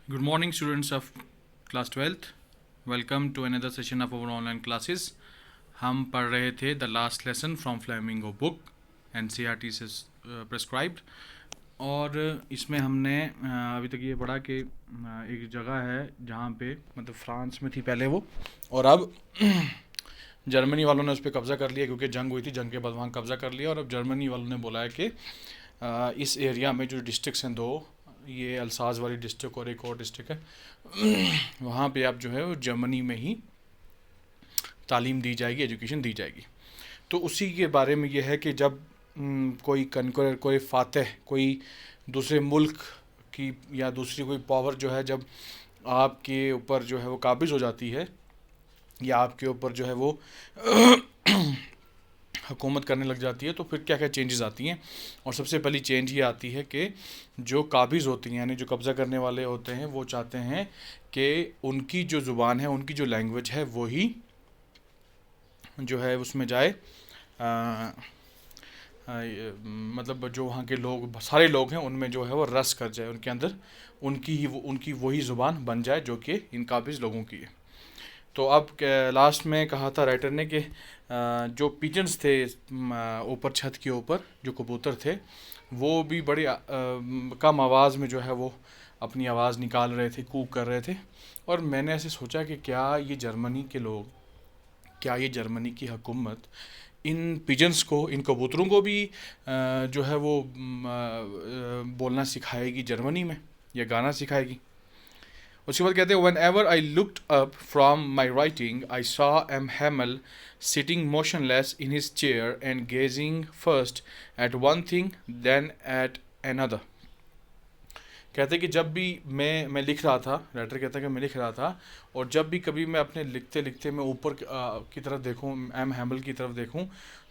Good morning, students of class 12th. Welcome to another session of our online classes. हम पढ़ रहे थे the last lesson from flamingo book NCERT से prescribed. और इसमें हमने अभी तक ये पढ़ा कि एक जगह है जहाँ पे मतलब फ्रांस में थी पहले वो, और अब जर्मनी वालों ने उस पर कब्ज़ा कर लिया क्योंकि जंग हुई थी। जंग के बाद वहाँ कब्ज़ा कर लिया और अब जर्मनी वालों ने बोला है कि इस एरिया में जो डिस्ट्रिक्ट्स हैं दो, ये अल्साज वाली डिस्ट्रिक्ट और एक और डिस्ट्रिक्ट है, वहाँ पे आप जो है वो जर्मनी में ही तालीम दी जाएगी, एजुकेशन दी जाएगी। तो उसी के बारे में ये है कि जब कोई कनकर, कोई फातह, कोई दूसरे मुल्क की या दूसरी कोई पावर जो है जब आपके ऊपर जो है वो काबिज़ हो जाती है या आपके ऊपर जो है वो हुकूमत करने लग जाती है, तो फिर क्या क्या चेंजेस आती हैं। और सबसे पहली चेंज ये आती है कि जो काबिज़ होती हैं यानी जो कब्ज़ा करने वाले होते हैं वो चाहते हैं कि उनकी जो ज़ुबान है, उनकी जो लैंग्वेज है वही जो है उसमें जाए। मतलब जो वहाँ के लोग, सारे लोग हैं, उनमें जो है वो रस कर जाए, उनके अंदर उनकी वही ज़ुबान बन जाए जो कि इन काबिज़ लोगों की है। तो अब लास्ट में कहा था राइटर ने कि जो पिजन्स थे ऊपर छत के ऊपर, जो कबूतर थे, वो भी बड़ी कम आवाज़ में जो है वो अपनी आवाज़ निकाल रहे थे, कूक कर रहे थे। और मैंने ऐसे सोचा कि क्या ये जर्मनी के लोग, क्या ये जर्मनी की हुकूमत इन पिजन्स को, इन कबूतरों को भी जो है वो बोलना सिखाएगी जर्मनी में, या गाना सिखाएगी। उसके बाद कहते हैं whenever I looked up from my writing I saw M Hamel sitting motionless in his chair and gazing first at one thing then at another. कहते हैं कि जब भी मैं लिख रहा था, राइटर कहता है कि मैं लिख रहा था, और जब भी कभी मैं अपने लिखते लिखते मैं ऊपर की तरफ देखूं, एम हैमल की तरफ देखूं,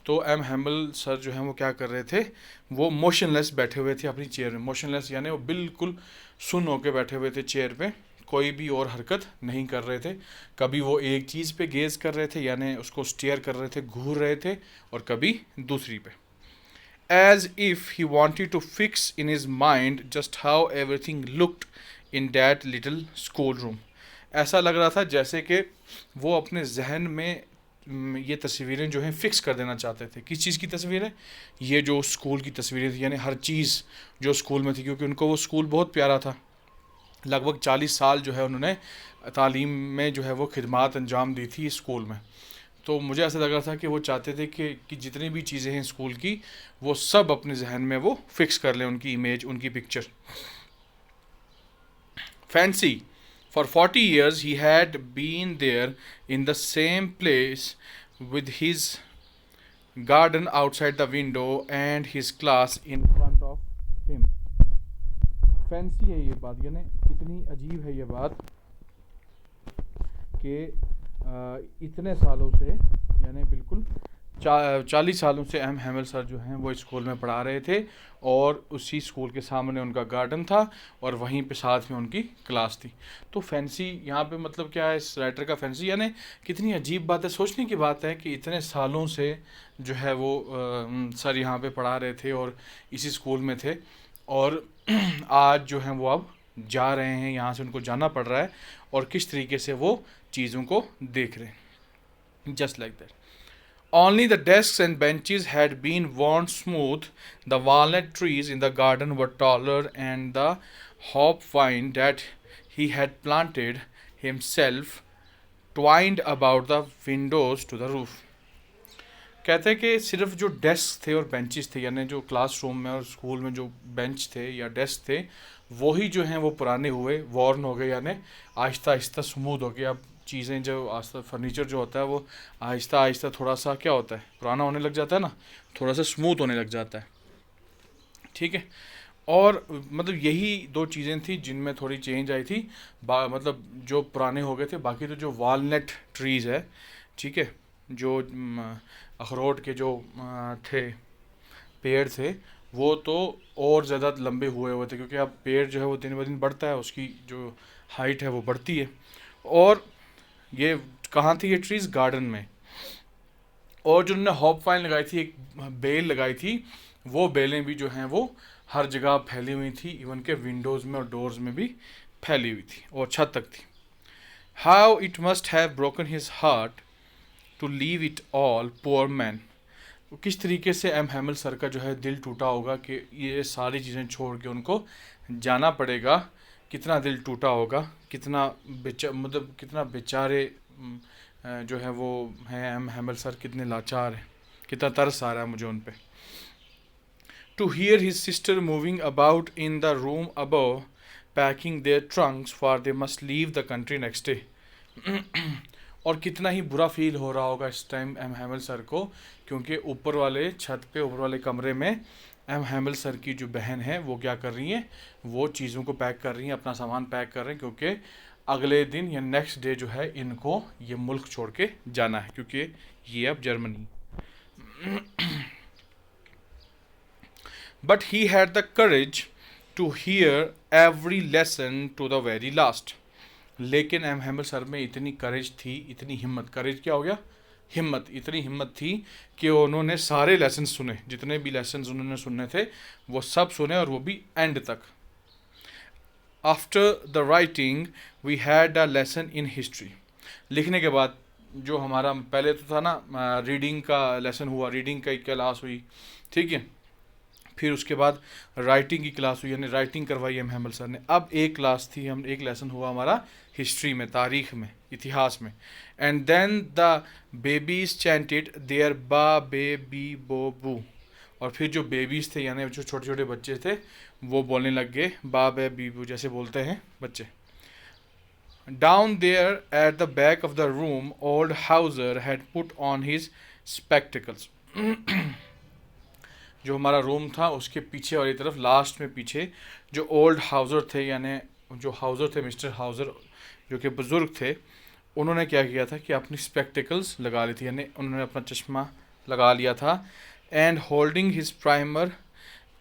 तो एम हैमल सर जो हैं वो क्या कर रहे थे, वो मोशनलेस बैठे हुए थे अपनी चेयर में। मोशनलेस यानी वो बिल्कुल सुन होके बैठे हुए थे चेयर पे, कोई भी और हरकत नहीं कर रहे थे। कभी वो एक चीज़ पे गेज कर रहे थे यानी उसको स्टेयर कर रहे थे, घूर रहे थे, और कभी दूसरी पे, as if he wanted to fix in his mind just how everything looked in that little schoolroom। ऐसा लग रहा था जैसे कि वो अपने जहन में ये तस्वीरें जो हैं फ़िक्स कर देना चाहते थे। किस चीज़ की तस्वीरें? ये जो स्कूल की तस्वीरें थी, यानी हर चीज़ जो स्कूल में थी, क्योंकि उनको वो स्कूल बहुत प्यारा था। लगभग 40 साल जो है उन्होंने तालीम में जो है वो खिदमात अंजाम दी थी इस स्कूल में। तो मुझे ऐसा लग रहा था कि वो चाहते थे कि जितनी भी चीज़ें हैं स्कूल की, वो सब अपने जहन में वो फिक्स कर लें, उनकी इमेज, उनकी picture. Fancy for 40 years he had been there in the same place with his garden outside the window and his class in front of him। Fancy है ये बात, यानी कितनी अजीब है ये बात कि इतने सालों से, यानी बिल्कुल 40 सालों से एम हैमल सर जो हैं वो स्कूल में पढ़ा रहे थे, और उसी स्कूल के सामने उनका गार्डन था और वहीं पे साथ में उनकी क्लास थी। तो फैंसी यहाँ पे मतलब क्या है इस राइटर का? फैंसी यानी कितनी अजीब बात है, सोचने की बात है कि इतने सालों से जो है वो सर यहाँ पे पढ़ा रहे थे और इसी स्कूल में थे, और आज जो हैं वो अब जा रहे हैं, यहाँ से उनको जाना पड़ रहा है, और किस तरीके से वो चीज़ों को देख रहे हैं। Just like that only the desks and benches had been worn smooth, the walnut trees in the garden were taller, and the hop-vine that he had planted himself twined about the windows to the roof। कहते हैं कि सिर्फ जो desk थे और benches थे, यानी जो क्लासरूम में और स्कूल में जो बेंच थे या डेस्क थे, वही जो हैं वो पुराने हुए, वॉर्न हो गए, यानी आहिस्ता आहिस्ता स्मूथ हो गए। अब चीज़ें जो आस्ता, फर्नीचर जो होता है वो आहिस्ता आहिस्ता थोड़ा सा क्या होता है, पुराना होने लग जाता है ना, थोड़ा सा स्मूथ होने लग जाता है। ठीक है। और मतलब यही दो चीज़ें थी जिनमें थोड़ी चेंज आई थी। मतलब जो पुराने हो गए थे, बाकी तो जो वालनट ट्रीज़ है, ठीक है, जो अखरोट के जो थे, पेड़ थे, वो तो और ज़्यादा लंबे हुए हुए थे, क्योंकि अब पेड़ जो है वो दिन ब दिन बढ़ता है, उसकी जो हाइट है वो बढ़ती है। और ये कहाँ थी ये ट्रीज़? गार्डन में। और जो उन्होंने हॉप वाइन लगाई थी, एक बेल लगाई थी, वो बेलें भी जो हैं वो हर जगह फैली हुई थी, इवन के विंडोज़ में और डोर्स में भी फैली हुई थी और छत तक थी. How it must have broken his heart to leave it all, poor man. तो किस तरीके से एम हैमिल सर का जो है दिल टूटा होगा कि ये सारी चीज़ें छोड़ के उनको जाना पड़ेगा. कितना दिल टूटा होगा, कितना मतलब कितना बेचारे जो है वो हैं एम हैमिल सर, कितने लाचार हैं, कितना तरस आ रहा है मुझे उन पे. To hear his sister moving about in the room above packing their trunks for they must leave the country next day. और कितना ही बुरा फील हो रहा होगा इस टाइम एम हैमिल सर को, क्योंकि ऊपर वाले छत पे, ऊपर वाले कमरे में एम हैमिल सर की जो बहन है वो क्या कर रही हैं, वो चीज़ों को पैक कर रही हैं, अपना सामान पैक कर रहे हैं, क्योंकि अगले दिन या नेक्स्ट डे जो है इनको ये मुल्क छोड़ के जाना है, क्योंकि ये अब Germany. But he had the courage to hear every lesson to the very last. लेकिन एम हैमिल सर में इतनी करेज थी, इतनी हिम्मत, करेज क्या हो गया, हिम्मत, इतनी हिम्मत थी कि उन्होंने सारे लेसन सुने, जितने भी लेसन उन्होंने सुनने थे वो सब सुने, और वो भी एंड तक. After the writing we had a lesson in history. लिखने के बाद जो हमारा पहले तो था ना रीडिंग का लेसन हुआ, रीडिंग की क्लास हुई, ठीक है, फिर उसके बाद राइटिंग की क्लास हुई, यानी राइटिंग करवाई एम हैमिल सर ने. अब एक क्लास थी, हम एक लेसन हुआ हमारा हिस्ट्री में, तारीख में, इतिहास में. And then the babies chanted their ba be B बो बू. और फिर जो बेबीज थे, यानी जो छोटे छोटे बच्चे थे, वो बोलने लग गए बा बे बी बू, जैसे बोलते हैं बच्चे. Down there at the back of the room old Hauser had put on his spectacles. जो हमारा रूम था उसके पीछे वाली तरफ, लास्ट में पीछे, जो ओल्ड हाउजर थे, यानी जो हाउजर थे, मिस्टर हाउजर, जो कि बुज़ुर्ग थे, उन्होंने क्या किया था कि अपनी स्पेक्टिकल्स लगा ली थी, यानी उन्होंने अपना चश्मा लगा लिया था. And holding his primer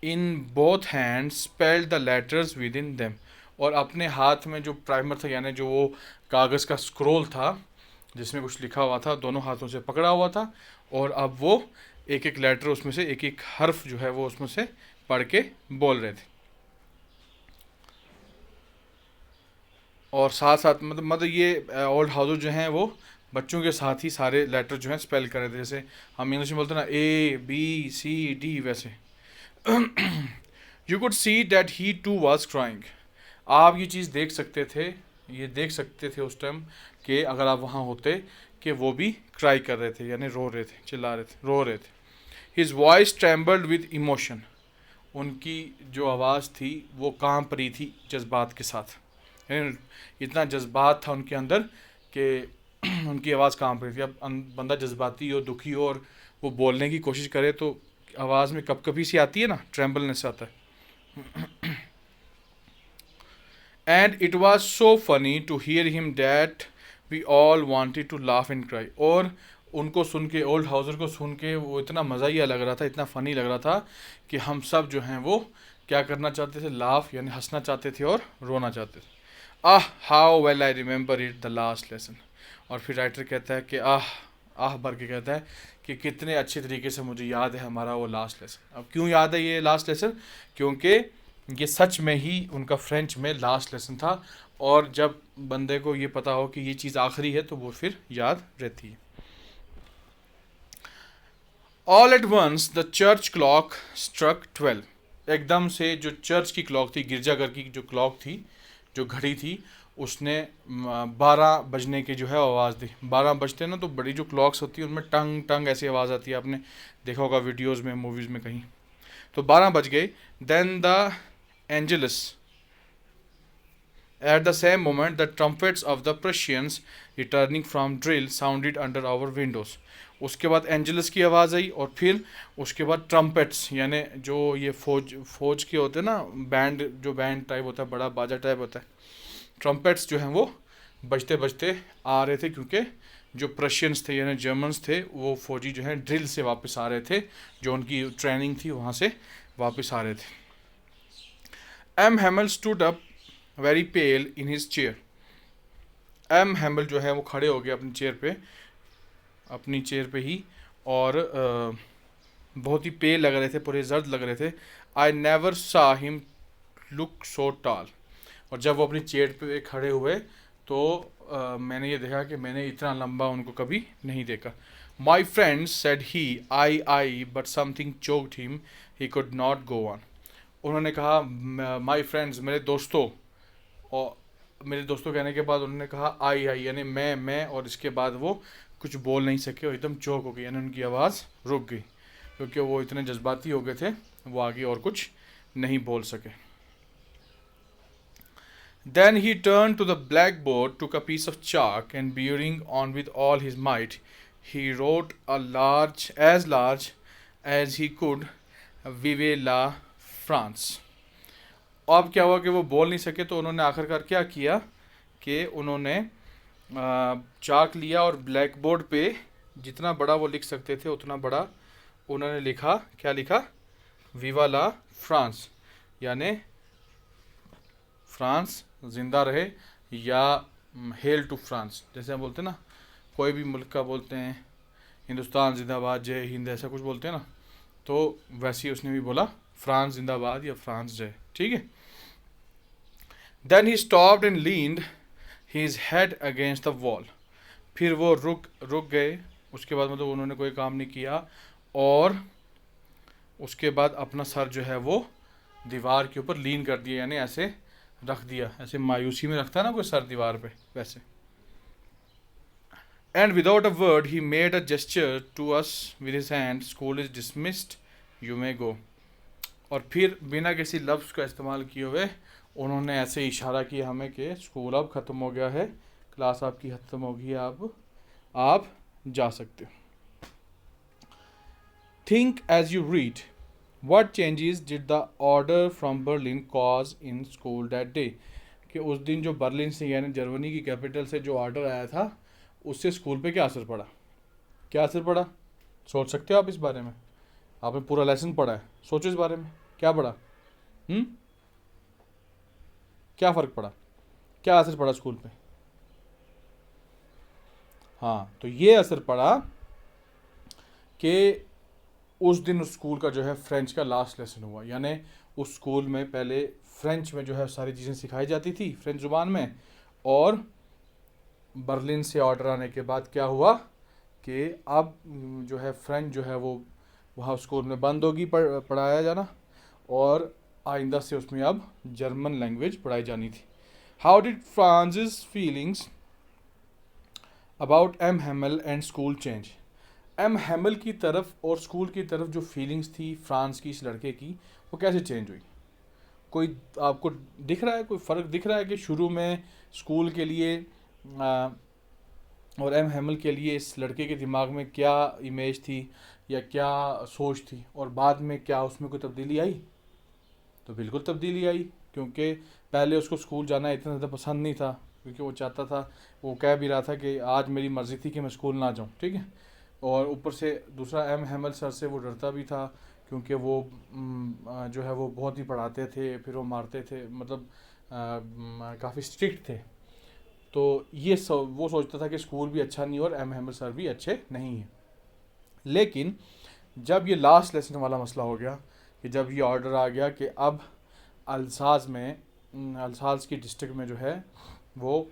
in both hands spelled the letters with in them. और अपने हाथ में जो प्राइमर था, यानी जो वो कागज़ का स्क्रोल था जिसमें कुछ लिखा हुआ था, दोनों हाथों से पकड़ा हुआ था, और अब वो एक एक लेटर उसमें से, एक एक हर्फ जो है वो उसमें से पढ़ के बोल रहे थे. और साथ साथ मतलब ये ओल्ड हाउसर जो हैं वो बच्चों के साथ ही सारे लेटर जो हैं स्पेल कर रहे थे, जैसे हम इंग्लिश में बोलते हैं ना ए बी सी डी, वैसे. You could see that he too was crying. आप ये चीज़ देख सकते थे, ये देख सकते थे उस टाइम कि अगर आप वहाँ होते कि वो भी क्राई कर रहे थे, यानी रो रहे थे, चिल्ला रहे थे, रो रहे थे. His voice trembled with emotion. उनकी जो आवाज़ थी वो कांप रही थी जज्बात के साथ, यानी इतना जज्बात था उनके अंदर कि उनकी आवाज़ कांप रही थी. अब बंदा जज्बाती हो, दुखी हो, और वो बोलने की कोशिश करे तो आवाज़ में कभी सी आती है ना, ट्रेम्बलनेस आता है. And it was so funny to hear him that we all wanted to laugh and cry. और उनको सुन के, ओल्ड हाउसर को सुन के, वो इतना मज़ाहिया लग रहा था, इतना फ़नी लग रहा था कि हम सब जो हैं वो क्या करना चाहते थे, लाफ यानी हंसना चाहते थे और रोना चाहते थे. How well I remember it the last lesson. और फिर राइटर कहता है कि भर के कहता है कि कितने अच्छे तरीके से मुझे याद है हमारा वो लास्ट लेसन. अब क्यों याद है ये लास्ट लेसन, क्योंकि ये सच में ही उनका फ्रेंच में लास्ट लेसन था, और जब बंदे को ये पता हो कि ये चीज़ आखिरी है तो वो फिर याद रहती है. All at once the church clock struck 12. एकदम से जो चर्च की क्लॉक थी, गिरजाघर की जो क्लॉक थी, जो घड़ी थी, उसने 12 बजने की जो है आवाज़ दी. 12 बजते ना तो बड़ी जो क्लॉक्स होती है उनमें टंग टंग ऐसी आवाज़ आती है, आपने देखा होगा वीडियोज़ में, मूवीज़ में कहीं. तो 12 बज गए. Then the Angelus. At the same moment the trumpets of the Prussians returning from drill sounded under our windows. उसके बाद एंजलस की आवाज़ आई, और फिर उसके बाद ट्रम्पेट्स, यानी जो ये फौज के होते हैं ना, बैंड, जो बैंड टाइप होता है, बड़ा बाजा टाइप होता है, ट्रम्पेट्स जो हैं वो बजते बजते आ रहे थे, क्योंकि जो प्रशियंस थे यानी जर्मन्स थे, वो फौजी जो हैं ड्रिल से वापस आ रहे थे, जो उनकी ट्रेनिंग थी वहाँ से वापस आ रहे थे. M Hamel stood up very pale in his chair. M Hamel जो है वो खड़े हो गए अपनी चेयर पे ही, और बहुत ही पेल लग रहे थे, पूरे जर्द लग रहे थे. आई नेवर सा हिम लुक सो टाल. और जब वो अपनी चेयर पे खड़े हुए तो मैंने ये देखा कि मैंने इतना लंबा उनको कभी नहीं देखा. My friend said he I but something choked him, he could not go on. उन्होंने कहा माई फ्रेंड्स, मेरे दोस्तों, और मेरे दोस्तों कहने के बाद उन्होंने कहा आई यानी मैं, और इसके बाद वो कुछ बोल नहीं सके और एकदम चौक हो गई, यानी उनकी आवाज़ रुक गई क्योंकि वो इतने जज्बाती हो गए थे, वो आगे और कुछ नहीं बोल सके. Then he turned to the blackboard, took a piece of chalk, and bearing on with all his might, he wrote as large as he could, Vive la France. अब क्या हुआ कि वो बोल नहीं सके, तो उन्होंने आखिरकार क्या किया कि उन्होंने चाक लिया और ब्लैक बोर्ड पे जितना बड़ा वो लिख सकते थे उतना बड़ा उन्होंने लिखा. क्या लिखा? विवा ला फ्रांस, यानी फ्रांस जिंदा रहे, या हेल टू फ्रांस, जैसे हम बोलते हैं ना, कोई भी मुल्क का बोलते हैं हिंदुस्तान जिंदाबाद, जय हिंद, ऐसा कुछ बोलते हैं ना, तो वैसे ही उसने भी बोला फ्रांस जिंदाबाद या फ्रांस जय. ठीक है. Then he stopped and leaned his head against the wall. फिर वो रुक गए. उसके बाद मतलब उन्होंने कोई काम नहीं किया और उसके बाद अपना सर जो है वो दीवार के ऊपर लीन कर दिया, यानी ऐसे रख दिया, ऐसे मायूसी में रखता है ना कोई सर दीवार पे, वैसे. And without a word he made a gesture to us with his hand, school is dismissed, you may go. और फिर बिना किसी लफ्ज़ का इस्तेमाल किए हुए उन्होंने ऐसे इशारा किया हमें कि स्कूल अब ख़त्म हो गया है, क्लास आपकी ख़त्म होगी, आप जा सकते हो. Think as you read, What changes did the order from Berlin cause in school that day? कि उस दिन जो बर्लिन से यानी जर्मनी की कैपिटल से जो ऑर्डर आया था उससे स्कूल पे क्या असर पड़ा? क्या असर पड़ा? सोच सकते हो आप इस बारे में? आपने पूरा लेसन पढ़ा है, सोचो इस बारे में क्या पढ़ा. क्या फ़र्क पड़ा? क्या असर पड़ा स्कूल पे? हाँ, तो ये असर पड़ा कि उस दिन उस स्कूल का जो है फ्रेंच का लास्ट लेसन हुआ. यानी उस स्कूल में पहले फ्रेंच में जो है सारी चीज़ें सिखाई जाती थी, फ्रेंच ज़ुबान में, और बर्लिन से ऑर्डर आने के बाद क्या हुआ कि अब जो है फ्रेंच जो है वो वहाँ स्कूल में बंद होगी पढ़ाया जाना, और आइंदा से उसमें अब जर्मन लैंग्वेज पढ़ाई जानी थी. How did Franz's feelings about M Hamel and school change? M Hamel की तरफ और स्कूल की तरफ जो फीलिंग्स थी फ्रांस की इस लड़के की, वो कैसे चेंज हुई? कोई आपको दिख रहा है, कोई फ़र्क दिख रहा है कि शुरू में स्कूल के लिए और एम हेमल के लिए इस लड़के के दिमाग में क्या इमेज थी या क्या सोच थी, और बाद में क्या उसमें कोई तब्दीली आई? तो बिल्कुल तब्दीली आई, क्योंकि पहले उसको स्कूल जाना इतना ज़्यादा पसंद नहीं था, क्योंकि वो चाहता था, वो कह भी रहा था कि आज मेरी मर्ज़ी थी कि मैं स्कूल ना जाऊँ. ठीक है. और ऊपर से दूसरा एम हेमल सर से वो डरता भी था, क्योंकि वो जो है वो बहुत ही पढ़ाते थे, फिर वो मारते थे, मतलब काफ़ी स्ट्रिक्ट थे. तो ये वो सोचता था कि स्कूल भी अच्छा नहीं और एम हेमल सर भी अच्छे नहीं हैं. लेकिन जब ये लास्ट लेसन वाला मसला हो गया, कि जब ये ऑर्डर आ गया कि अब अल्साज की डिस्ट्रिक्ट में जो है वो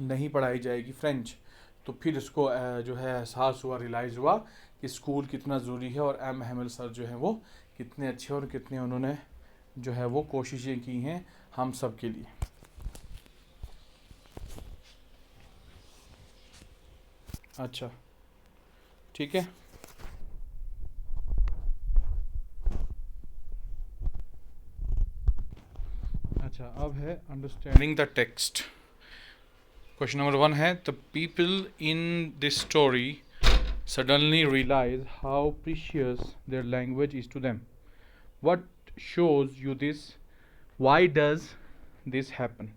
नहीं पढ़ाई जाएगी फ्रेंच, तो फिर इसको जो है एहसास हुआ, रियलाइज़ हुआ कि स्कूल कितना ज़रूरी है, और एम हेमल सर जो हैं वो कितने अच्छे और कितने उन्होंने जो है वो कोशिशें की हैं हम सब के लिए. अच्छा, ठीक है. अच्छा, अब है understanding the text. Question number 1 है, the people in this story suddenly realize how precious their language is to them. What shows you this? Why does this happen?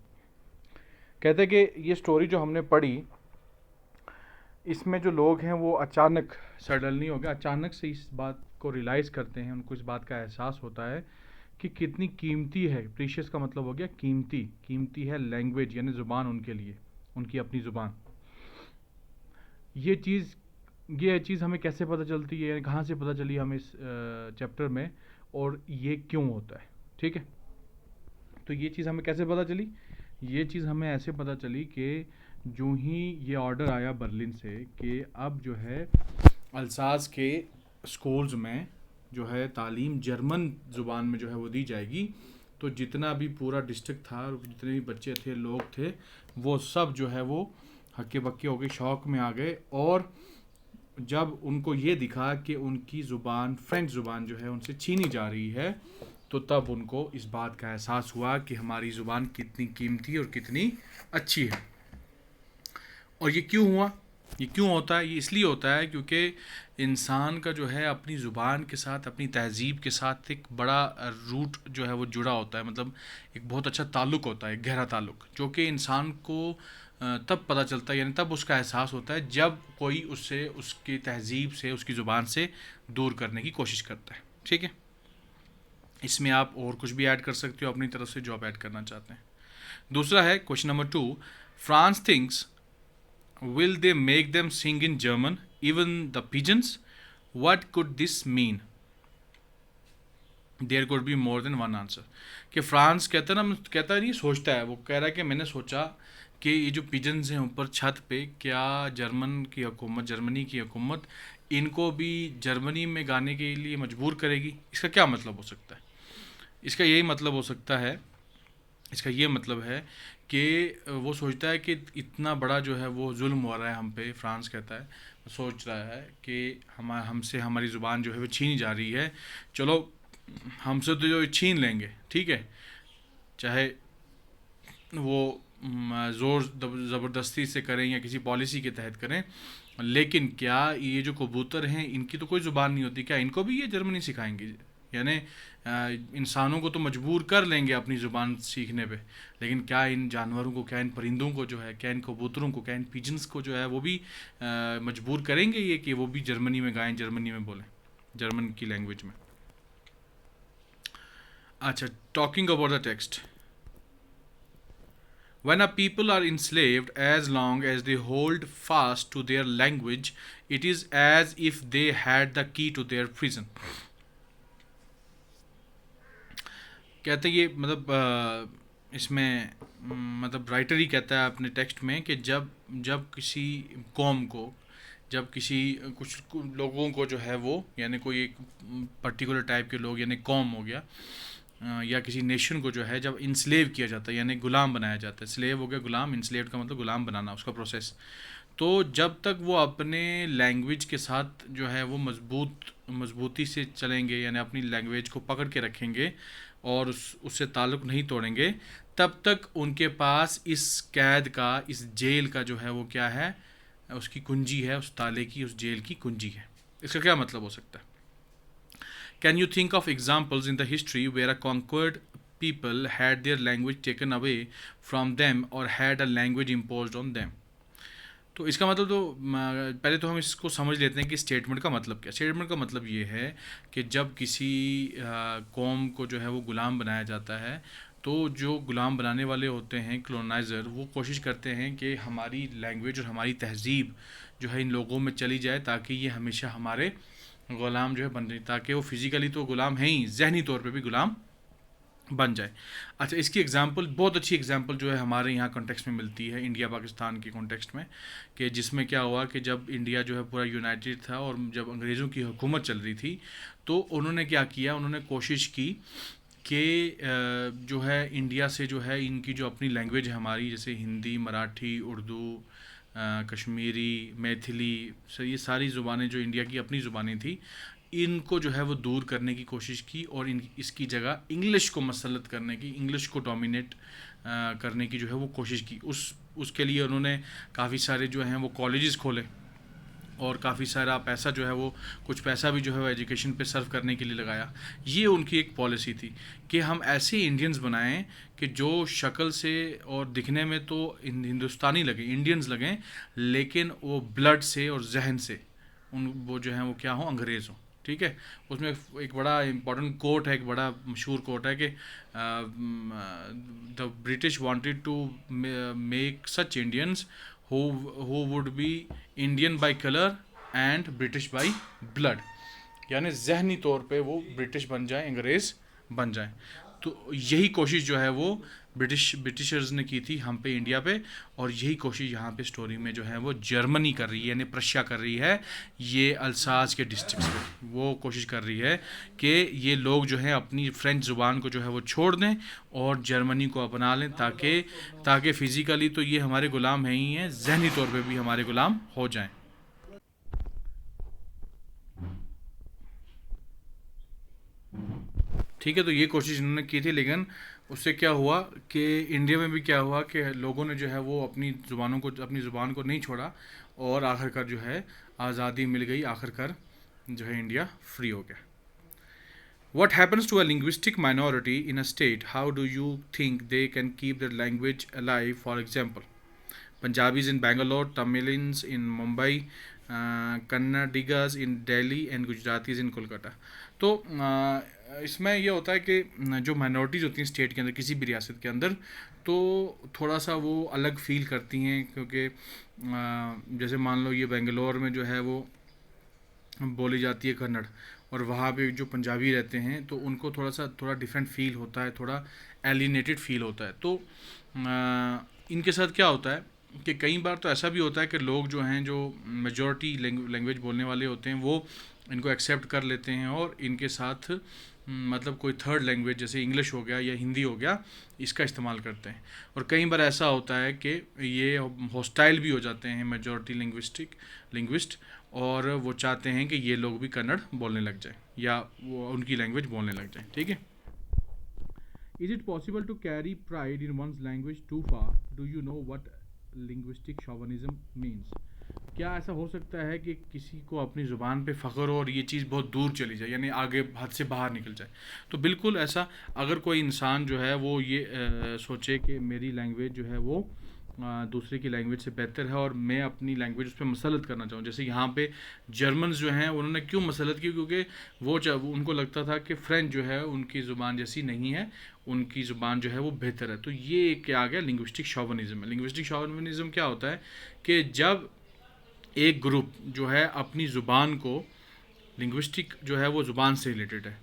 कहते हैं कि ये स्टोरी जो हमने पढ़ी, इसमें जो लोग हैं वो अचानक, सडनली हो गया, अचानक से इस बात को रियलाइज़ करते हैं, उनको इस बात का एहसास होता है कि कितनी कीमती है. प्रीशियस का मतलब हो गया कीमती. कीमती है लैंग्वेज, यानी ज़ुबान उनके लिए, उनकी अपनी ज़ुबान. ये चीज़ हमें कैसे पता चलती है, कहाँ से पता चली हमें इस चैप्टर में, और ये क्यों होता है? ठीक है. तो ये चीज़ हमें कैसे पता चली? ये चीज़ हमें ऐसे पता चली कि जो ही ये ऑर्डर आया बर्लिन से कि अब जो है अल्सास के स्कूल्स में जो है तालीम जर्मन ज़ुबान में जो है वो दी जाएगी, तो जितना भी पूरा डिस्ट्रिक्ट था और जितने भी बच्चे थे, लोग थे, वो सब जो है वो हक्के बक्के हो गए, शौक में आ गए। और जब उनको ये दिखा कि उनकी ज़ुबान, फ्रेंच ज़ुबान जो है उनसे छीनी जा रही है, तो तब उनको इस बात का एहसास हुआ कि हमारी ज़ुबान कितनी कीमती और कितनी अच्छी है। और ये क्यों हुआ? ये क्यों होता है? ये इसलिए होता है क्योंकि इंसान का जो है अपनी ज़ुबान के साथ, अपनी तहज़ीब के साथ एक बड़ा रूट जो है वो जुड़ा होता है, मतलब एक बहुत अच्छा ताल्लुक़ होता है, एक गहरा ताल्लुक़, जो कि इंसान को तब पता चलता है, यानी तब उसका एहसास होता है जब कोई उससे, उसकी तहज़ीब से, उसकी ज़ुबान से दूर करने की कोशिश करता है। ठीक है, इसमें आप और कुछ भी ऐड कर सकते हो अपनी तरफ से जो आप ऐड करना चाहते हैं। दूसरा है question number 2, France thinks will they make them sing in German, even the pigeons? What could this mean? There could be more than one answer. कि फ्रांस कहता है ना, कहता नहीं, सोचता है, वो कह रहा है कि मैंने सोचा कि ये जो पिजन्स हैं ऊपर छत पे, क्या जर्मनी की हुकूमत इनको भी जर्मनी में गाने के लिए मजबूर करेगी? इसका क्या मतलब हो सकता है? इसका यही मतलब हो सकता है, इसका ये मतलब है कि वो सोचता है कि इतना बड़ा जो है वो जुल्म हो रहा है हम पे, फ्रांस कहता है, सोच रहा है कि हमसे हमारी ज़ुबान जो है वो छीनी जा रही है, चलो हमसे तो जो छीन लेंगे, ठीक है, चाहे वो ज़ोर ज़बरदस्ती से करें या किसी पॉलिसी के तहत करें, लेकिन क्या ये जो कबूतर हैं इनकी तो कोई ज़ुबान नहीं होती, क्या इनको भी ये जर्मनी सिखाएंगे? यानी इंसानों को तो मजबूर कर लेंगे अपनी ज़ुबान सीखने पे, लेकिन क्या इन जानवरों को, क्या इन परिंदों को जो है, क्या इन कबूतरों को, क्या इन पिजन्स को जो है वो भी मजबूर करेंगे ये कि वो भी जर्मनी में गाएं, जर्मनी में बोलें, जर्मन की लैंग्वेज में? अच्छा, talking about the text, when a people are enslaved, as long as they hold fast to their language, it is as if they had the key to their prison. कहते हैं ये मतलब इसमें मतलब writer ही कहता है अपने टेक्स्ट में कि जब जब किसी कौम को, जब किसी कुछ लोगों को जो है वो, यानी कोई एक पर्टिकुलर टाइप के लोग, यानी कौम हो गया, या किसी नेशन को जो है जब इंस्लेव किया जाता है, यानी गुलाम बनाया जाता है, स्लेव हो गया गुलाम, इंस्लेव्ड का मतलब गुलाम बनाना, उसका प्रोसेस, तो जब तक वो अपने लैंग्वेज के साथ जो है वो मजबूती से चलेंगे, यानी अपनी लैंग्वेज को पकड़ के रखेंगे और उससे ताल्लुक़ नहीं तोड़ेंगे, तब तक उनके पास इस कैद का, इस जेल का जो है वो क्या है, उसकी कुंजी है, उस ताले की, उस जेल की कुंजी है। इसका क्या मतलब हो सकता है? Can you think of examples in the history where a conquered people had their language taken away from them or had a language imposed on them? तो इसका मतलब तो पहले तो हम इसको समझ लेते हैं कि स्टेटमेंट का मतलब क्या। स्टेटमेंट का मतलब ये है कि जब किसी कौम को जो है वो गुलाम बनाया जाता है, तो जो गुलाम बनाने वाले होते हैं, कॉलोनाइज़र, वो कोशिश करते हैं कि हमारी लैंग्वेज और हमारी तहज़ीब जो है इन लोगों में चली जाए, ताकि ये हमेशा हमारे ग़ुलाम जो है बन रही, ताकि वो फिज़िकली तो ग़ुलाम हैं ही, ज़हनी तौर पे भी ग़ुलाम बन जाए। अच्छा, इसकी एग्जांपल, बहुत अच्छी एग्जांपल जो है हमारे यहाँ कॉन्टेक्स्ट में मिलती है, इंडिया पाकिस्तान के कॉन्टेक्स्ट में, कि जिसमें क्या हुआ कि जब इंडिया जो है पूरा यूनाइटेड था और जब अंग्रेज़ों की हुकूमत चल रही थी, तो उन्होंने क्या किया, उन्होंने कोशिश की कि जो है इंडिया से जो है इनकी जो अपनी लैंग्वेज है हमारी, जैसे हिंदी, मराठी, उर्दू, कश्मीरी, मैथिली, ये सारी ज़ुबानें जो इंडिया की अपनी ज़ुबानें थी, इनको जो है वो दूर करने की कोशिश की और इसकी जगह इंग्लिश को मसलत करने की, इंग्लिश को डोमिनेट करने की जो है वो कोशिश की। उसके लिए उन्होंने काफ़ी सारे जो हैं वो कॉलेजेस खोले और काफ़ी सारा पैसा जो है वो, कुछ पैसा भी जो है वो एजुकेशन पे सर्व करने के लिए लगाया। ये उनकी एक पॉलिसी थी कि हम ऐसे इंडियंस बनाएं कि जो शक्ल से और दिखने में तो हिंदुस्तानी लगें, इंडियंस लगें, लेकिन वो ब्लड से और जहन से वो जो हैं वो क्या हो, अंग्रेज़ हो। ठीक है, उसमें एक बड़ा इम्पोर्टेंट कोट है, एक बड़ा मशहूर कोट है कि the British wanted to make such Indians who would be Indian by color and British by blood, यानी जहनी तौर पे वो ब्रिटिश बन जाए, अंग्रेज़ बन जाए। तो यही कोशिश जो है वो ब्रिटिशर्स ने की थी हम पे, इंडिया पे, और यही कोशिश यहाँ पे स्टोरी में जो है वो जर्मनी कर रही है, यानी प्रशिया कर रही है, ये अल्सास के डिस्ट्रिक्ट्स पे वो कोशिश कर रही है कि ये लोग जो है अपनी फ्रेंच ज़ुबान को जो है वो छोड़ दें और जर्मनी को अपना लें, ताकि फ़िज़िकली तो ये हमारे ग़ुलाम हैं ही हैं, ज़हनी तौर पे भी हमारे ग़ुलाम हो जाएं। ठीक है, तो ये कोशिश इन्होंने की थी, लेकिन उससे क्या हुआ कि इंडिया में भी क्या हुआ कि लोगों ने जो है वो अपनी ज़ुबान को नहीं छोड़ा, और आखिरकार जो है आज़ादी मिल गई, आखिरकार जो है इंडिया फ्री हो गया। What happens to a linguistic minority in a state? How do you think they can keep their language alive? For example, Punjabis in Bangalore, Tamilians in Mumbai, Kannadigas in Delhi and Gujaratis in Kolkata. तो इसमें ये होता है कि जो minorities होती हैं state के अंदर, किसी भी रियासत के अंदर, तो थोड़ा सा वो अलग फील करती हैं, क्योंकि जैसे मान लो ये बेंगलोर में जो है वो बोली जाती है कन्नड़, और वहाँ पे जो पंजाबी रहते हैं तो उनको थोड़ा डिफरेंट फील होता है, थोड़ा एलिनेटेड फील होता है। तो इनके साथ क्या होता है कि कई बार तो ऐसा भी होता है कि लोग जो हैं, जो मेजॉरिटी लैंग्वेज बोलने वाले होते हैं, वो इनको एक्सेप्ट कर लेते हैं और इनके साथ मतलब कोई थर्ड लैंग्वेज जैसे इंग्लिश हो गया या हिंदी हो गया, इसका इस्तेमाल करते हैं। और कई बार ऐसा होता है कि ये हॉस्टाइल भी हो जाते हैं मेजॉरिटी लिंग्विस्ट, और वो चाहते हैं कि ये लोग भी कन्नड़ बोलने लग जाए या वो उनकी लैंग्वेज बोलने लग जाए। ठीक है। Is it possible to carry pride in one's language too far? Do you know what linguistic chauvinism means? क्या ऐसा हो सकता है कि किसी को अपनी ज़ुबान पे फ़ख्र हो और ये चीज़ बहुत दूर चली जाए, यानी आगे हद से बाहर निकल जाए? तो बिल्कुल ऐसा, अगर कोई इंसान जो है वो ये सोचे कि मेरी लैंग्वेज जो है वो दूसरे की लैंग्वेज से बेहतर है और मैं अपनी लैंग्वेज उस पर मसलत करना चाहूँ, जैसे यहाँ पे जर्मन्स जो हैं उन्होंने क्यों मसलत की? क्योंकि वो उनको लगता था कि फ्रेंच जो है उनकी ज़ुबान जैसी नहीं है, उनकी ज़ुबान जो है वो बेहतर है। तो ये क्या आ गया? Linguistic chauvinism. लिंग्विस्टिक शोविनिज्म क्या होता है कि जब एक ग्रुप जो है अपनी ज़ुबान को, लिंग्विस्टिक जो है वो ज़ुबान से रिलेटेड है,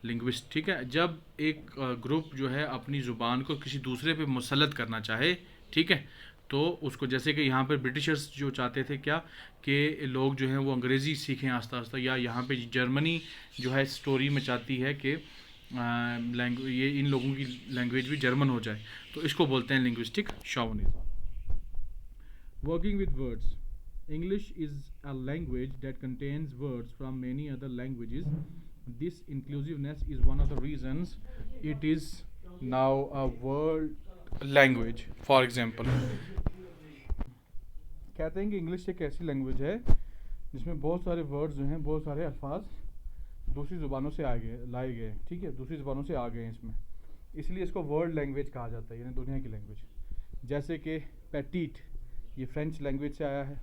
लिंग्विस्ट, ठीक है, जब एक ग्रुप जो है अपनी ज़ुबान को किसी दूसरे पे मुसलत करना चाहे, ठीक है, तो उसको, जैसे कि यहाँ पर ब्रिटिशर्स जो चाहते थे क्या कि लोग जो हैं वो अंग्रेज़ी सीखें आस्ता आस्ता, या यहाँ पे जर्मनी जो है स्टोरी में चाहती है कि ये इन लोगों की लैंग्वेज भी जर्मन हो जाए, तो इसको बोलते हैं linguistic chauvinism. Working with words. English is a language that contains words from many other languages. This inclusiveness is one of the reasons it is now a world language. For example, कहते हैं कि English एक ऐसी language है जिसमें बहुत सारे words जो हैं, बहुत सारे अल्फाज दूसरी ज़ुबानों से लाए गए हैं, ठीक है, दूसरी ज़ुबानों से आ गए हैं इसमें, इसलिए इसको वर्ल्ड लैंग्वेज कहा जाता है, यानी दुनिया की लैंग्वेज। जैसे कि पैटीट, ये फ्रेंच लैंग्वेज से आया है।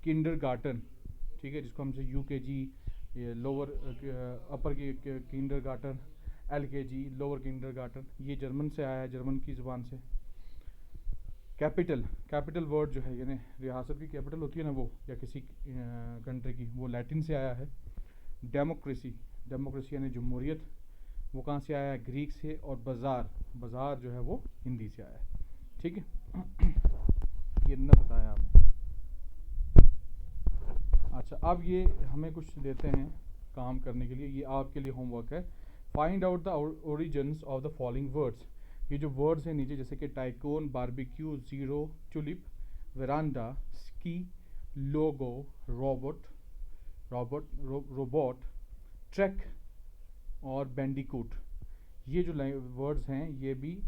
किंडर गार्टन, ठीक है, जिसको हमसे UKG, ये लोअर अपर की किंडर गार्टन, LKG लोअर किंडर गार्टन, ये जर्मन से आया है, जर्मन की ज़ुबान से। कैपिटल वर्ड जो है, यानी रियासत की कैपिटल होती है ना वो, या किसी कंट्री की, वो लैटिन से आया है। डेमोक्रेसी यानी जमहूरियत, वो कहाँ से आया है? ग्रीक से। और बाज़ार जो है वो हिंदी से आया है, ठीक है। ये न बताया आपने। अच्छा, अब ये हमें कुछ देते हैं काम करने के लिए, ये आपके लिए होमवर्क है। Find out the origins of the following words. ये जो वर्ड्स हैं नीचे, जैसे कि tycoon, barbecue, zero, tulip, veranda, ski, logo, robot, trek और बैंडिकूट, ये जो वर्ड्स हैं ये भी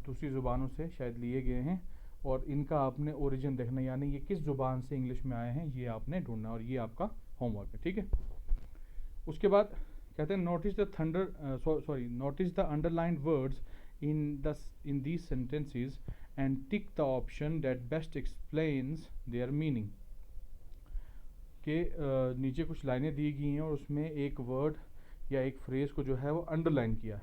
दूसरी ज़ुबानों से शायद लिए गए हैं, और इनका आपने ओरिजिन देखना, यानी ये किस ज़ुबान से इंग्लिश में आए हैं, ये आपने ढूंढना, और ये आपका होमवर्क है, ठीक है। उसके बाद कहते हैं notice the underlined words in these sentences and tick the option that best explains there meaning. के नीचे कुछ लाइनें दी गई हैं और उसमें एक वर्ड या एक फ्रेज़ को जो है वो अंडरलाइन किया है,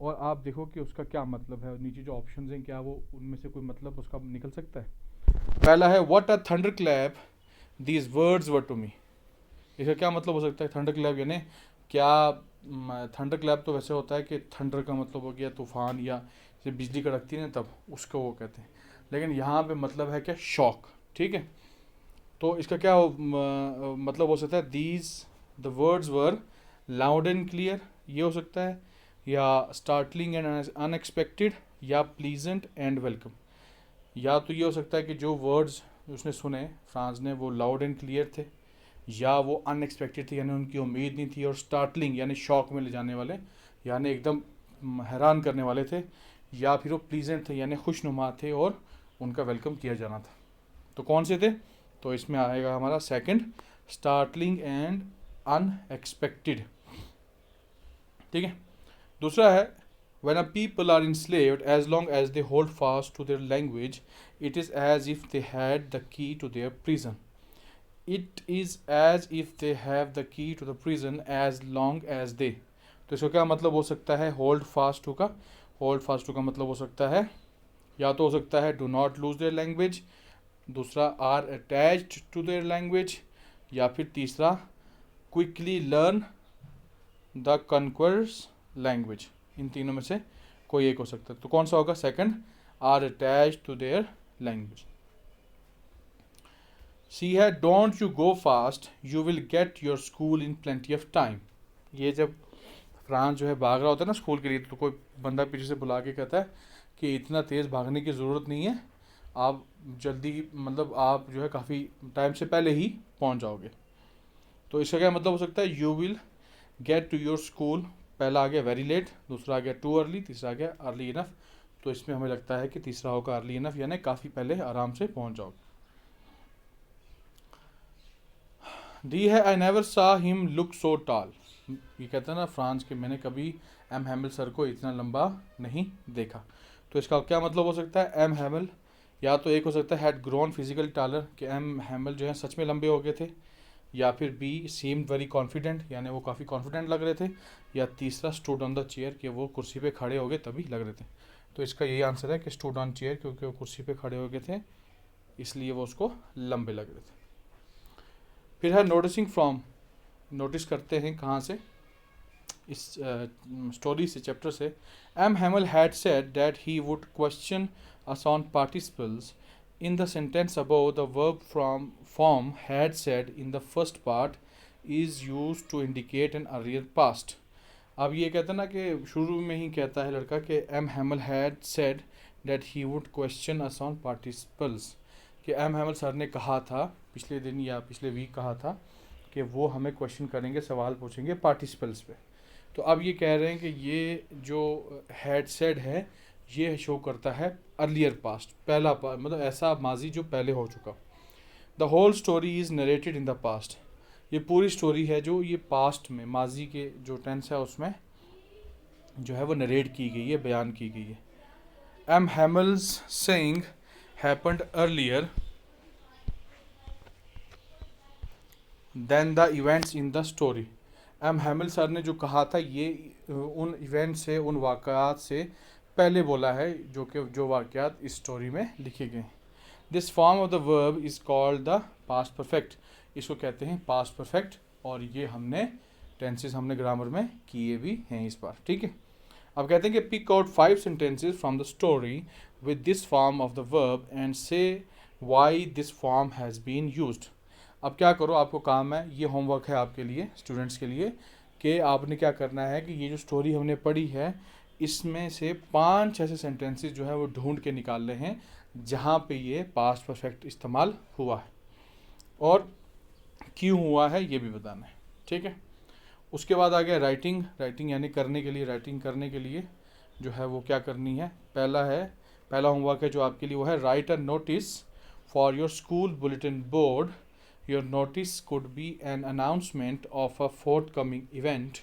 और आप देखो कि उसका क्या मतलब है। नीचे जो ऑप्शंस हैं, क्या वो उनमें से कोई मतलब उसका निकल सकता है? पहला है what a thunderclap these words were to me. इसका क्या मतलब हो सकता है? थंडर क्लैप यानी क्या थंडर क्लैप तो वैसे होता है कि थंडर का मतलब हो गया तूफान या जब बिजली कड़कती है ना तब उसको वो कहते हैं, लेकिन यहाँ पे मतलब है क्या, शॉक। ठीक है, तो इसका क्या मतलब हो सकता है, these the words were loud and clear, ये हो सकता है, या स्टार्टलिंग एंड अनएक्सपेक्टेड, या प्लीजेंट एंड वेलकम। या तो ये हो सकता है कि जो वर्ड्स उसने सुने फ्रांस ने वो लाउड एंड क्लियर थे, या वो अनएक्सपेक्टेड थे यानी उनकी उम्मीद नहीं थी, और स्टार्टलिंग यानी शॉक में ले जाने वाले, यानी एकदम हैरान करने वाले थे, या फिर वो प्लीजेंट थे यानी खुशनुमा थे और उनका वेलकम किया जाना था। तो कौन से थे, तो इसमें आएगा हमारा सेकंड, स्टार्टलिंग एंड अनएक्सपेक्टेड। ठीक है, दूसरा है, when a people are enslaved, as long as they hold fast to their language, it is as if they had the key to their prison. It is as if they have the key to the prison as long as they. तो इसका क्या मतलब हो सकता है, hold fast to का, hold fast to का मतलब हो सकता है, या तो हो सकता है do not lose their language, दूसरा are attached to their language, या फिर तीसरा quickly learn the conquerors' language. इन तीनों में से कोई एक हो सकता है, तो कौन सा होगा, second, are attached to their language. C है, don't you go fast, you will get your school in plenty of time. ये जब फ्रांस जो है भाग रहा होता है ना स्कूल के लिए, तो कोई बंदा पीछे से बुला के कहता है कि इतना तेज़ भागने की ज़रूरत नहीं है, आप जल्दी, मतलब आप जो है काफ़ी टाइम से पहले ही पहुंच जाओगे। तो इसका क्या मतलब हो सकता है, you will get to your school, पहला आ गया वेरी लेट, दूसरा आ गया टू अर्ली, तीसरा आ गया अर्ली इनफ। तो इसमें हमें लगता है कि तीसरा होगा अर्ली इनफ, यानी काफ़ी पहले आराम से पहुंच जाओगे। डी है, आई नेवर सा हिम लुक सो टॉल। ये कहते हैं ना फ्रांस के, मैंने कभी एम हैमिल सर को इतना लंबा नहीं देखा। तो इसका क्या मतलब हो सकता है, एम हैमिल, या तो एक हो सकता है हैड ग्रोन फिजिकल टालर, कि एम हैमिल जो है सच में लंबे हो गए थे, या फिर बी सीम्ड वेरी कॉन्फिडेंट, यानी वो काफ़ी कॉन्फिडेंट लग रहे थे, या तीसरा स्टूड ऑन द चेयर, कि वो कुर्सी पे खड़े हो गए तभी लग रहे थे। तो इसका यही आंसर है कि स्टूड ऑन चेयर, क्योंकि वो कुर्सी पे खड़े हो गए थे इसलिए वो उसको लंबे लग रहे थे। फिर है नोटिसिंग फ्रॉम, नोटिस करते हैं कहाँ से, इस स्टोरी से, चैप्टर से। M Hamel had said that he would question us on participles in the sentence above. The verb from form had said in the first part is used to indicate an earlier past. अब ये कहता ना कि शुरू में ही कहता है लड़का कि M Hamel had said that he would question us on participles, कि एम हैमल सर ने कहा था पिछले दिन या पिछले वीक कहा था कि वो हमें क्वेश्चन करेंगे, सवाल पूछेंगे पार्टिसिपल्स पे। तो अब ये कह रहे हैं कि ये जो हैड सेड है ये शो करता है अर्लियर पास्ट, पहला मतलब ऐसा माजी जो पहले हो चुका। The whole story is narrated in the past, ये पूरी स्टोरी है जो ये पास्ट में, माजी के जो टेंस है उसमें जो है वो नरेट की गई है, बयान की गई है। M Hamel's saying happened earlier than the events in the story. M Hamel sir ने जो कहा था ये उन इवेंट से, उन वाक़यात से पहले बोला है जो वाक़यात इस स्टोरी में लिखे गए। This form of the verb is called the past perfect, इसको कहते हैं पास्ट परफेक्ट, और ये हमने टेंसेस हमने ग्रामर में किए भी हैं इस बार। ठीक है, अब कहते हैं कि pick out 5 sentences from the story with this form of the verb and say why this form has been used. अब क्या करो, आपको काम है, ये होमवर्क है आपके लिए, स्टूडेंट्स के लिए, कि आपने क्या करना है कि ये जो स्टोरी हमने पढ़ी है इसमें से 5 ऐसे सेंटेंसेस जो है वो ढूंढ के निकालने हैं जहाँ पे ये पास्ट परफेक्ट इस्तेमाल हुआ है और क्यों हुआ है ये भी बताना है। ठीक है, उसके बाद आ गया राइटिंग। राइटिंग यानी करने के लिए, राइटिंग करने के लिए जो है वो क्या करनी है, पहला होमवर्क है जो आपके लिए वो है, write a notice for your school bulletin board. Your notice could be an announcement of a forthcoming event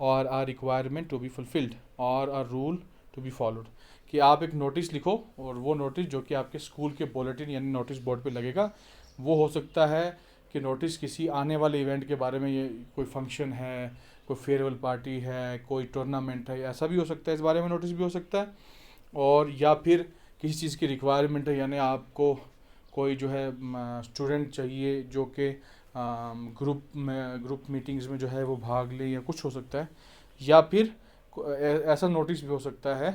or a requirement to be fulfilled or a rule to be followed. कि आप एक notice लिखो और वो notice जो कि आपके school के बुलेटिन यानी नोटिस बोर्ड पे लगेगा, वो हो सकता है कि नोटिस किसी आने वाले इवेंट के बारे में, ये कोई फंक्शन है, कोई फेयरवेल पार्टी है, कोई टूर्नामेंट है, ऐसा भी हो सकता है, इस बारे में नोटिस भी हो सकता है। और या फिर किसी चीज़ की रिक्वायरमेंट है, यानी आपको कोई जो है स्टूडेंट चाहिए जो कि ग्रुप मीटिंग्स में जो है वो भाग ले, या कुछ हो सकता है, या फिर ऐसा नोटिस भी हो सकता है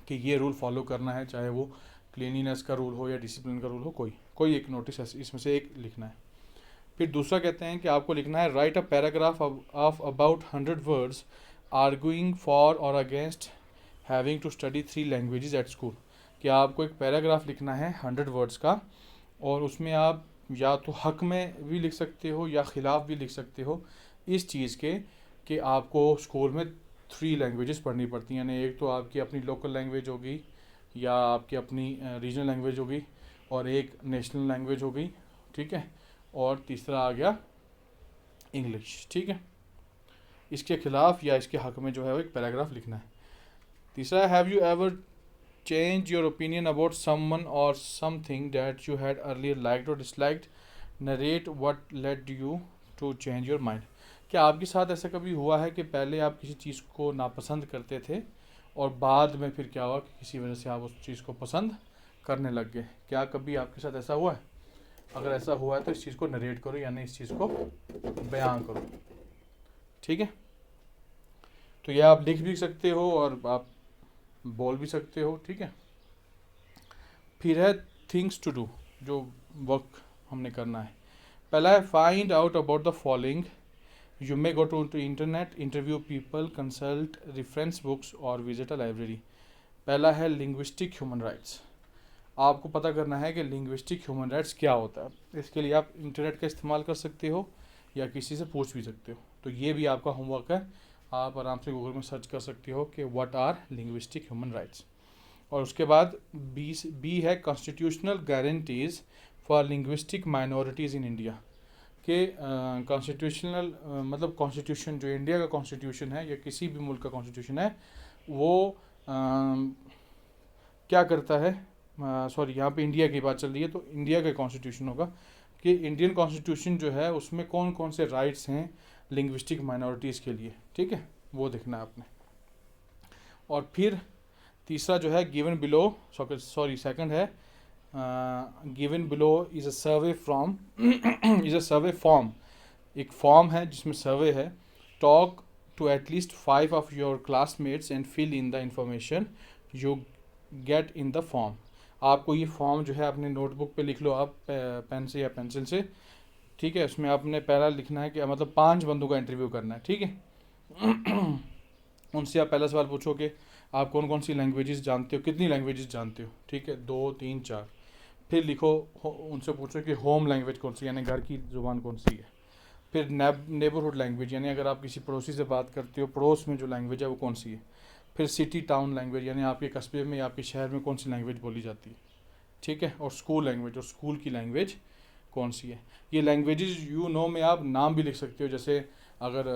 कि ये रूल फॉलो करना है, चाहे वो क्लीनिनेस का रूल हो या डिसिप्लिन का रूल हो, कोई एक नोटिस इसमें से एक लिखना है। फिर दूसरा कहते हैं कि आपको लिखना है write a paragraph of about 100 words arguing for और against having to study 3 languages at school. कि आपको एक पैराग्राफ लिखना है 100 वर्ड्स का, और उसमें आप या तो हक में भी लिख सकते हो या खिलाफ भी लिख सकते हो इस चीज़ के कि आपको स्कूल में 3 लैंग्वेजेस पढ़नी पड़ती हैं। यानी एक तो आपकी अपनी लोकल लैंग्वेज होगी, या आपकी अपनी रीजनल लैंग्वेज होगी, और एक नेशनल लैंग्वेज होगी, ठीक है, और तीसरा आ गया इंग्लिश, ठीक है। इसके खिलाफ या इसके हक में जो है वो एक पैराग्राफ लिखना है। तीसरा, have you ever change your opinion about someone or something that you had earlier liked or disliked, narrate what led you to change your mind. क्या आपके साथ ऐसा कभी हुआ है कि पहले आप किसी चीज़ को नापसंद करते थे और बाद में फिर क्या हुआ कि किसी वजह से आप उस चीज़ को पसंद करने लग गए? क्या कभी आपके साथ ऐसा हुआ है? अगर ऐसा हुआ है तो इस चीज़ को नरेट करो, यानी इस चीज़ को बयान करो, ठीक है। तो यह आप लिख भी सकते हो और आप बोल भी सकते हो, ठीक है। फिर है थिंग्स टू डू, जो वर्क हमने करना है। पहला है find out about the following, you may go to internet, interview people, consult reference books और विजिट अ लाइब्रेरी। पहला है लिंग्विस्टिक ह्यूमन राइट्स। आपको पता करना है कि लिंग्विस्टिक ह्यूमन राइट्स क्या होता है। इसके लिए आप इंटरनेट का इस्तेमाल कर सकते हो या किसी से पूछ भी सकते हो। तो ये भी आपका होमवर्क है, आप आराम से गूगल में सर्च कर सकते हो कि what are linguistic human rights. और उसके बाद बी है constitutional guarantees for linguistic minorities in India. के कॉन्स्टिट्यूशनल मतलब कॉन्स्टिट्यूशन, जो इंडिया का कॉन्स्टिट्यूशन है या किसी भी मुल्क का कॉन्स्टिट्यूशन है, वो क्या करता है, सॉरी यहाँ पे इंडिया की बात चल रही है, तो इंडिया का कॉन्स्टिट्यूशन होगा कि इंडियन कॉन्स्टिट्यूशन जो है उसमें कौन कौन से राइट्स हैं लिंग्विस्टिक माइनॉरिटीज़ के लिए, ठीक है, वो देखना है आपने। और फिर तीसरा जो है गिवन बिलो, सॉरी सेकंड है given below is a survey from is a survey form. एक फॉर्म है जिसमें सर्वे है। Talk to at least 5 of your classmates and fill in the information you get in the form. आपको ये form जो है अपने नोटबुक पे लिख लो आप, पेन से या पेंसिल से, ठीक है। उसमें आपने पहला लिखना है कि मतलब 5 बंदों का इंटरव्यू करना है, ठीक है। उनसे आप पहला सवाल पूछो कि आप कौन कौन सी लैंग्वेजेस जानते हो, कितनी लैंग्वेजेस जानते हो, ठीक है, 2, 3, 4। फिर लिखो, उनसे पूछो कि होम लैंग्वेज कौन सी, यानी घर की ज़ुबान कौन सी है। फिर नेबरहुड लैंग्वेज, यानी अगर आप किसी पड़ोसी से बात करते हो, पड़ोस में जो लैंग्वेज है वो कौन सी है। फिर सिटी टाउन लैंग्वेज, यानी आपके कस्बे में या आपके शहर में कौन सी लैंग्वेज बोली जाती है, ठीक है। और स्कूल लैंग्वेज, और स्कूल की लैंग्वेज कौन सी है। ये लैंग्वेजेस में आप नाम भी लिख सकते हो। जैसे अगर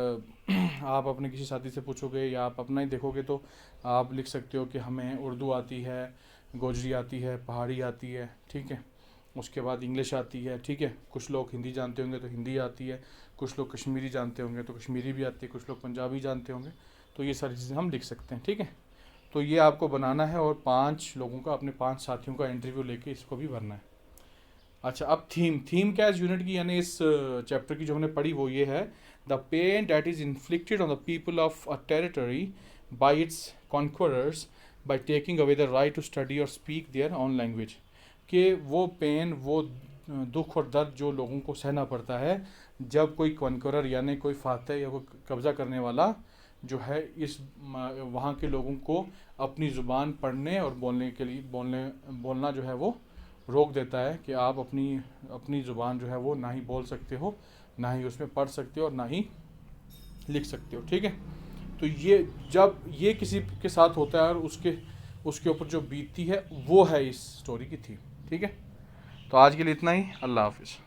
आप अपने किसी साथी से पूछोगे या आप अपना ही देखोगे तो आप लिख सकते हो कि हमें उर्दू आती है, गोजरी आती है, पहाड़ी आती है, ठीक है। उसके बाद इंग्लिश आती है, ठीक है। कुछ लोग हिंदी जानते होंगे तो हिंदी आती है, कुछ लोग कश्मीरी जानते होंगे तो कश्मीरी भी आती है, कुछ लोग पंजाबी जानते होंगे, तो ये सारी चीज़ें हम लिख सकते हैं, ठीक है। तो ये आपको बनाना है और 5 लोगों का, अपने 5 साथियों का इंटरव्यू लेके इसको भी भरना है। अच्छा, अब थीम क्या है इस यूनिट की, यानी इस चैप्टर की जो हमने पढ़ी वो ये है, the pain that is inflicted on the people of a territory by its conquerors by taking away the right to study और स्पीक देयर ओन लैंग्वेज। कि वो पेन, वो दुख और दर्द जो लोगों को सहना पड़ता है जब कोई कॉन्करर यानी कोई फातह या कोई कब्ज़ा करने वाला जो है इस वहाँ के लोगों को अपनी ज़ुबान पढ़ने और बोलने के लिए बोलना जो है वो रोक देता है, कि आप अपनी ज़ुबान जो है वो ना ही बोल सकते हो, ना ही उसमें पढ़ सकते हो और ना ही लिख सकते हो, ठीक है। तो ये जब ये किसी के साथ होता है और उसके ऊपर जो बीतती है वो है इस स्टोरी की थीम, ठीक है। तो आज के लिए इतना ही। अल्लाह हाफिज़।